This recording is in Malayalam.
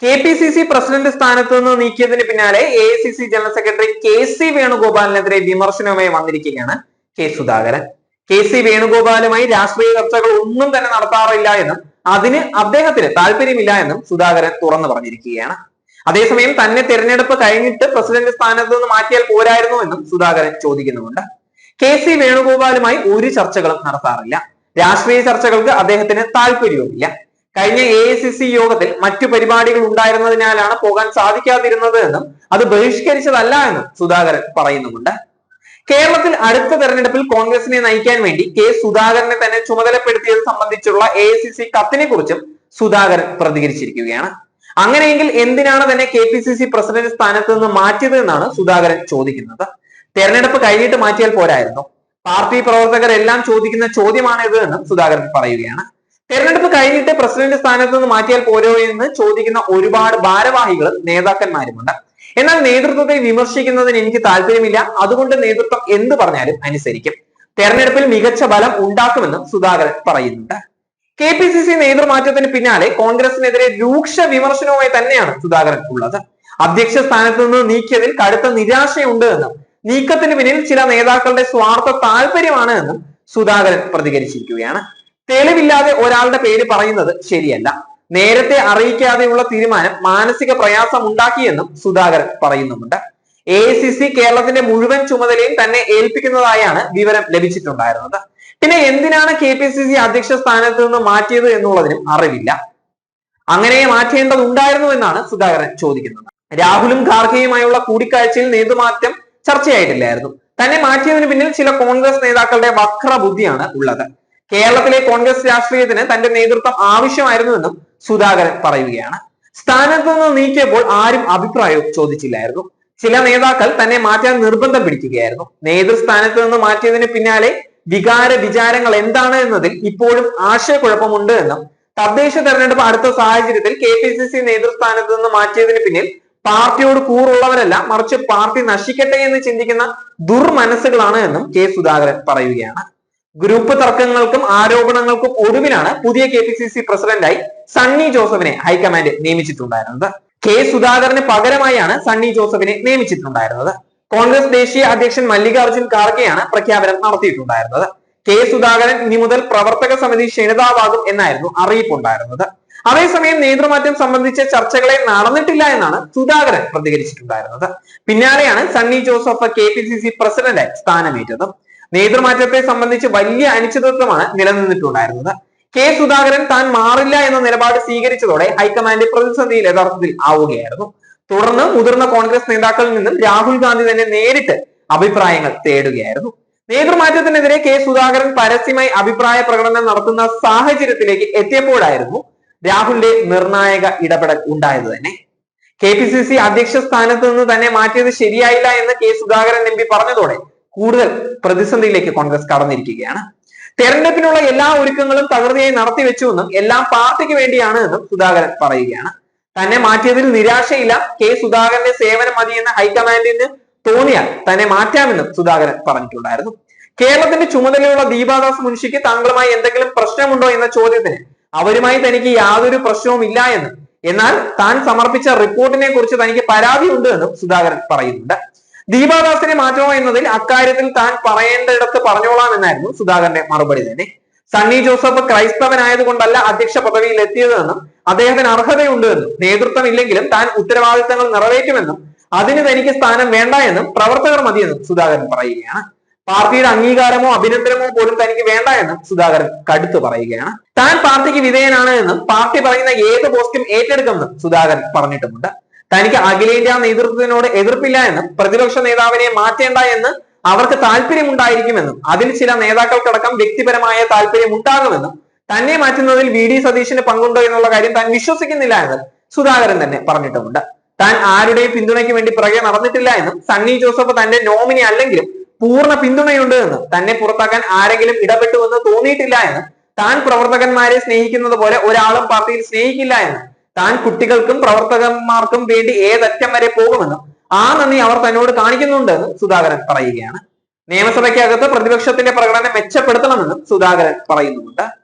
KPCC പ്രസിഡന്റ് സ്ഥാനത്ത് നിന്ന് നീക്കിയതിന് പിന്നാലെ AICC ജനറൽ സെക്രട്ടറി KC വേണുഗോപാലിനെതിരെ വിമർശനവുമായി വന്നിരിക്കുകയാണ് സുധാകരൻ. KC വേണുഗോപാലുമായി രാഷ്ട്രീയ ചർച്ചകൾ ഒന്നും തന്നെ നടത്താറില്ല എന്നും അതിന് അദ്ദേഹത്തിന് താല്പര്യമില്ല എന്നും സുധാകരൻ തുറന്നു പറഞ്ഞിരിക്കുകയാണ്. അതേസമയം തന്നെ തെരഞ്ഞെടുപ്പ് കഴിഞ്ഞിട്ട് പ്രസിഡന്റ് സ്ഥാനത്ത് നിന്ന് മാറ്റിയാൽ പോരായിരുന്നു എന്നും സുധാകരൻ ചോദിക്കുന്നുമുണ്ട്. KC വേണുഗോപാലുമായി ഒരു ചർച്ചകളും നടത്താറില്ല. രാഷ്ട്രീയ ചർച്ചകൾക്ക് അദ്ദേഹത്തിന് താല്പര്യവുമില്ല. കഴിഞ്ഞ AICC യോഗത്തിൽ മറ്റു പരിപാടികൾ ഉണ്ടായിരുന്നതിനാലാണ് പോകാൻ സാധിക്കാതിരുന്നത് എന്നും അത് ബഹിഷ്കരിച്ചതല്ല എന്നും സുധാകരൻ പറയുന്നുമുണ്ട്. കേരളത്തിൽ അടുത്ത തെരഞ്ഞെടുപ്പിൽ കോൺഗ്രസിനെ നയിക്കാൻ വേണ്ടി സുധാകരനെ തന്നെ ചുമതലപ്പെടുത്തിയത് സംബന്ധിച്ചുള്ള AICC കത്തിനെ കുറിച്ചും സുധാകരൻ പ്രതികരിച്ചിരിക്കുകയാണ്. അങ്ങനെയെങ്കിൽ എന്തിനാണ് തന്നെ KPCC പ്രസിഡന്റ് സ്ഥാനത്ത് നിന്ന് മാറ്റിയത് എന്നാണ് സുധാകരൻ ചോദിക്കുന്നത്. തെരഞ്ഞെടുപ്പ് കഴിഞ്ഞിട്ട് മാറ്റിയാൽ പോരായിരുന്നു. പാർട്ടി പ്രവർത്തകരെല്ലാം ചോദിക്കുന്ന ചോദ്യമാണ് ഇത് എന്നും സുധാകരൻ പറയുകയാണ്. തെരഞ്ഞെടുപ്പ് കഴിഞ്ഞിട്ട് പ്രസിഡന്റ് സ്ഥാനത്ത് നിന്ന് മാറ്റിയാൽ പോരോ എന്ന് ചോദിക്കുന്ന ഒരുപാട് ഭാരവാഹികളും നേതാക്കന്മാരുമുണ്ട്. എന്നാൽ നേതൃത്വത്തെ വിമർശിക്കുന്നതിന് എനിക്ക് താല്പര്യമില്ല. അതുകൊണ്ട് നേതൃത്വം എന്ത് പറഞ്ഞാലും അനുസരിക്കും. തെരഞ്ഞെടുപ്പിൽ മികച്ച ബലം ഉണ്ടാക്കുമെന്നും സുധാകരൻ പറയുന്നുണ്ട്. KPCC നേതൃമാറ്റത്തിന് പിന്നാലെ കോൺഗ്രസിനെതിരെ രൂക്ഷ വിമർശനവുമായി തന്നെയാണ് സുധാകരൻ ഉള്ളത്. അധ്യക്ഷ സ്ഥാനത്ത് നിന്ന് നീക്കിയതിൽ കടുത്ത നിരാശയുണ്ട് എന്നും നീക്കത്തിന് പിന്നിൽ ചില നേതാക്കളുടെ സ്വാർത്ഥ താല്പര്യമാണ് എന്നും സുധാകരൻ പ്രതികരിച്ചിരിക്കുകയാണ്. തെളിവില്ലാതെ ഒരാളുടെ പേര് പറയുന്നത് ശരിയല്ല. നേരത്തെ അറിയിക്കാതെയുള്ള തീരുമാനം മാനസിക പ്രയാസം ഉണ്ടാക്കിയെന്നും സുധാകരൻ പറയുന്നുമുണ്ട്. AICC കേരളത്തിന്റെ മുഴുവൻ ചുമതലയും തന്നെ ഏൽപ്പിക്കുന്നതായാണ് വിവരം ലഭിച്ചിട്ടുണ്ടായിരുന്നത്. പിന്നെ എന്തിനാണ് KPCC അധ്യക്ഷ സ്ഥാനത്ത് നിന്ന് മാറ്റിയത് എന്നുള്ളതിനും അറിവില്ല. അങ്ങനെ മാറ്റേണ്ടതുണ്ടായിരുന്നു എന്നാണ് സുധാകരൻ ചോദിക്കുന്നത്. രാഹുലും ഖാർഗെയുമായുള്ള കൂടിക്കാഴ്ചയിൽ നേതൃമാറ്റം ചർച്ചയായിട്ടില്ലായിരുന്നു. തന്നെ മാറ്റിയതിന് പിന്നിൽ ചില കോൺഗ്രസ് നേതാക്കളുടെ വക്രബുദ്ധിയാണ് ഉള്ളത്. കേരളത്തിലെ കോൺഗ്രസ് രാഷ്ട്രീയത്തിന് തന്റെ നേതൃത്വം ആവശ്യമായിരുന്നുവെന്നും സുധാകരൻ പറയുകയാണ്. സ്ഥാനത്ത് നിന്ന് നീക്കിയപ്പോൾ ആരും അഭിപ്രായവും ചോദിച്ചില്ലായിരുന്നു. ചില നേതാക്കൾ തന്നെ മാറ്റാൻ നിർബന്ധം പിടിക്കുകയായിരുന്നു. നേതൃസ്ഥാനത്ത് നിന്ന് മാറ്റിയതിന് പിന്നാലെ വിചാരങ്ങൾ എന്താണ് എന്നതിൽ ഇപ്പോഴും ആശയക്കുഴപ്പമുണ്ട് എന്നും തദ്ദേശ തെരഞ്ഞെടുപ്പ് അടുത്ത സാഹചര്യത്തിൽ KPCC നേതൃസ്ഥാനത്ത് നിന്ന് മാറ്റിയതിന് പിന്നിൽ പാർട്ടിയോട് കൂറുള്ളവരല്ല, മറിച്ച് പാർട്ടി നശിക്കട്ടെ എന്ന് ചിന്തിക്കുന്ന ദുർമനസ്സുകളാണ് എന്നും സുധാകരൻ പറയുകയാണ്. ഗ്രൂപ്പ് തർക്കങ്ങൾക്കും ആരോപണങ്ങൾക്കും ഒടുവിലാണ് പുതിയ KPCC പ്രസിഡന്റായി സണ്ണി ജോസഫിനെ ഹൈക്കമാൻഡ് നിയമിച്ചിട്ടുണ്ടായിരുന്നത്. സുധാകരന് പകരമായാണ് സണ്ണി ജോസഫിനെ നിയമിച്ചിട്ടുണ്ടായിരുന്നത്. കോൺഗ്രസ് ദേശീയ അധ്യക്ഷൻ മല്ലികാർജുൻ ഖാർഗെയാണ് പ്രഖ്യാപനം നടത്തിയിട്ടുണ്ടായിരുന്നത്. സുധാകരൻ ഇനി മുതൽ പ്രവർത്തക സമിതി ക്ഷണിതാവാകും എന്നായിരുന്നു അറിയിപ്പുണ്ടായിരുന്നത്. അതേസമയം നേതൃമാറ്റം സംബന്ധിച്ച ചർച്ചകളെ നടന്നിട്ടില്ല എന്നാണ് സുധാകരൻ പ്രതികരിച്ചിട്ടുണ്ടായിരുന്നത്. പിന്നാലെയാണ് സണ്ണി ജോസഫ് KPCC പ്രസിഡന്റായി സ്ഥാനമേറ്റത്. നേതൃമാറ്റത്തെ സംബന്ധിച്ച് വലിയ അനിശ്ചിതത്വമാണ് നിലനിന്നിട്ടുണ്ടായിരുന്നത്. സുധാകരൻ താൻ മാറില്ല എന്ന നിലപാട് സ്വീകരിച്ചതോടെ ഹൈക്കമാൻഡ് പ്രതിസന്ധിയിൽ യഥാർത്ഥത്തിൽ ആവുകയായിരുന്നു. തുടർന്ന് മുതിർന്ന കോൺഗ്രസ് നേതാക്കളിൽ നിന്നും രാഹുൽ ഗാന്ധി തന്നെ നേരിട്ട് അഭിപ്രായങ്ങൾ തേടുകയായിരുന്നു. നേതൃമാറ്റത്തിനെതിരെ സുധാകരൻ പരസ്യമായി അഭിപ്രായ പ്രകടനം നടത്തുന്ന സാഹചര്യത്തിലേക്ക് എത്തിയപ്പോഴായിരുന്നു രാഹുലിന്റെ നിർണായക ഇടപെടൽ ഉണ്ടായത് തന്നെ. KPCC അധ്യക്ഷ സ്ഥാനത്ത് നിന്ന് തന്നെ മാറ്റിയത് ശരിയായില്ല എന്ന് സുധാകരൻ MP പറഞ്ഞതോടെ കൂടുതൽ പ്രതിസന്ധിയിലേക്ക് കോൺഗ്രസ് കടന്നിരിക്കുകയാണ്. തെരഞ്ഞെടുപ്പിനുള്ള എല്ലാ ഒരുക്കങ്ങളും തകൃതിയായി നടത്തിവെച്ചുവെന്നും എല്ലാം പാർട്ടിക്ക് വേണ്ടിയാണ് എന്നും സുധാകരൻ പറയുകയാണ്. തന്നെ മാറ്റിയതിൽ നിരാശയില്ല. സുധാകരന്റെ സേവനം മതിയെന്ന് ഹൈക്കമാൻഡിന് തോന്നിയാൽ തന്നെ മാറ്റാമെന്നും സുധാകരൻ പറഞ്ഞിട്ടുണ്ടായിരുന്നു. കേരളത്തിന്റെ ചുമതലയുള്ള ദീപാദാസ് മുൻഷിക്ക് താങ്കളുമായി എന്തെങ്കിലും പ്രശ്നമുണ്ടോ എന്ന ചോദ്യത്തിന് അവരുമായി തനിക്ക് യാതൊരു പ്രശ്നവും ഇല്ല എന്നും എന്നാൽ താൻ സമർപ്പിച്ച റിപ്പോർട്ടിനെ കുറിച്ച് തനിക്ക് പരാതിയുണ്ട് എന്നും സുധാകരൻ പറയുന്നുണ്ട്. ദീപാദാസിനെ മാറ്റണോ എന്നതിൽ അക്കാര്യത്തിൽ താൻ പറയേണ്ടയിടത്ത് പറഞ്ഞോളാം എന്നായിരുന്നു സുധാകരന്റെ മറുപടി തന്നെ. സണ്ണി ജോസഫ് ക്രൈസ്തവനായതുകൊണ്ടല്ല അധ്യക്ഷ പദവിയിൽ എത്തിയതെന്നും അദ്ദേഹത്തിന് അർഹതയുണ്ട് എന്നും നേതൃത്വം ഇല്ലെങ്കിലും താൻ ഉത്തരവാദിത്തങ്ങൾ നിറവേറ്റുമെന്നും അതിന് തനിക്ക് സ്ഥാനം വേണ്ട എന്നും പ്രവർത്തകർ മതിയെന്നും സുധാകരൻ പറയുകയാണ്. പാർട്ടിയുടെ അംഗീകാരമോ അഭിനന്ദനമോ പോലും തനിക്ക് വേണ്ട എന്നും സുധാകരൻ കടുത്തു പറയുകയാണ്. താൻ പാർട്ടിക്ക് വിധേയനാണ് എന്നും പാർട്ടി പറയുന്ന ഏത് പോസ്റ്റും ഏറ്റെടുക്കുമെന്നും സുധാകരൻ പറഞ്ഞിട്ടുമുണ്ട്. തനിക്ക് അഖിലേന്ത്യാ നേതൃത്വത്തിനോട് എതിർപ്പില്ല എന്നും പ്രതിപക്ഷ നേതാവിനെ മാറ്റേണ്ട എന്ന് അവർക്ക് താല്പര്യമുണ്ടായിരിക്കുമെന്നും അതിൽ ചില നേതാക്കൾക്കടക്കം വ്യക്തിപരമായ താല്പര്യം ഉണ്ടാകുമെന്നും തന്നെ മാറ്റുന്നതിൽ VD സതീശന് പങ്കുണ്ടോ എന്നുള്ള കാര്യം താൻ വിശ്വസിക്കുന്നില്ല എന്ന് സുധാകരൻ തന്നെ പറഞ്ഞിട്ടുമുണ്ട്. താൻ ആരുടെയും പിന്തുണയ്ക്ക് വേണ്ടി പിറകെ നടന്നിട്ടില്ല എന്നും സണ്ണി ജോസഫ് തന്റെ നോമിനി അല്ലെങ്കിലും പൂർണ്ണ പിന്തുണയുണ്ട് എന്നും തന്നെ പുറത്താക്കാൻ ആരെങ്കിലും ഇടപെട്ടുവെന്ന് തോന്നിയിട്ടില്ല എന്നും താൻ പ്രവർത്തകന്മാരെ സ്നേഹിക്കുന്നത് പോലെ ഒരാളും പാർട്ടിയിൽ സ്നേഹിക്കില്ല എന്നും താൻ കുട്ടികൾക്കും പ്രവർത്തകന്മാർക്കും വേണ്ടി ഏതറ്റം വരെ പോകുമെന്നും ആ നന്ദി അവർ തന്നോട് കാണിക്കുന്നുണ്ടെന്നും സുധാകരൻ പറയുകയാണ്. നിയമസഭയ്ക്കകത്ത് പ്രതിപക്ഷത്തിന്റെ പ്രകടനം മെച്ചപ്പെടുത്തണമെന്നും സുധാകരൻ പറയുന്നുണ്ട്.